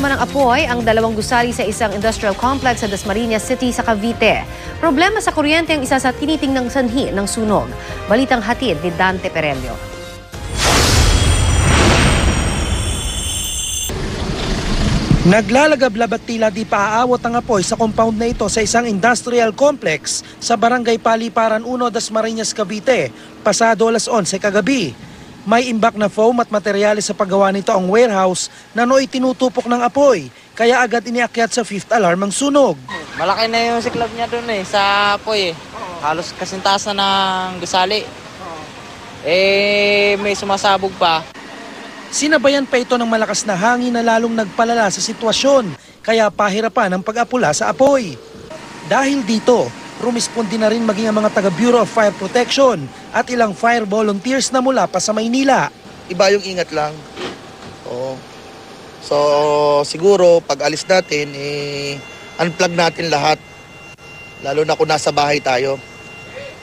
naman ng apoy ang dalawang gusali sa isang industrial complex sa Dasmariñas City sa Cavite. Problema sa kuryente ang isa sa tinitingnang sanhi ng sunog. Balitang hatid ni Dante Perello. Naglalagablab at tila di paaawat ang apoy sa compound na ito sa isang industrial complex sa Barangay Paliparan 1, Dasmariñas, Cavite, pasado alas 11 kagabi. May imbak na foam at materyales sa paggawa nito ang warehouse na nooy tinutupok ng apoy, kaya agad iniakyat sa 5th alarm ang sunog. Malaki na yung siklab niya doon sa apoy Halos kasintasan ng gusali. May sumasabog pa. Sinabayan pa ito ng malakas na hangin na lalong nagpalala sa sitwasyon, kaya pahirapan ang pag-apula sa apoy. Dahil dito, rumispondi na rin maging ang mga taga Bureau of Fire Protection at ilang fire volunteers na mula pa sa Maynila. Iba yung ingat lang. Oo. So siguro pag alis natin, unplug natin lahat. Lalo na kung nasa bahay tayo.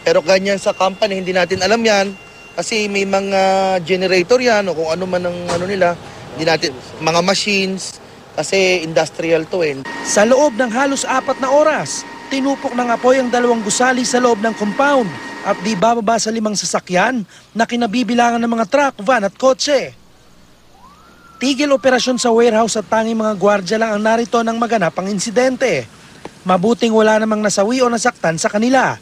Pero ganyan sa company, hindi natin alam yan. Kasi may mga generator yan o kung ano man ang nila. Hindi natin, mga machines. Kasi industrial to . Sa loob ng halos 4 na oras, tinupok ng apoy ang dalawang gusali sa loob ng compound at di bababa sa 5 sasakyan na kinabibilangan ng mga truck, van at kotse. Tigil operasyon sa warehouse at tanging mga gwardya lang ang narito nang maganap ang insidente. Mabuting wala namang nasawi o nasaktan sa kanila.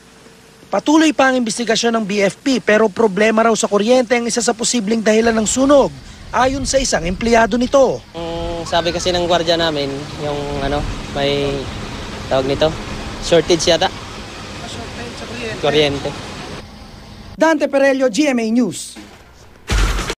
Patuloy pa ang investigasyon ng BFP pero problema raw sa kuryente ang isa sa posibleng dahilan ng sunog, ayon sa isang empleyado nito. Sabi kasi ng gwardiya namin, yung may tawag nito, shortage yata. Shortage sa kuryente. Dante Perello, GMA News.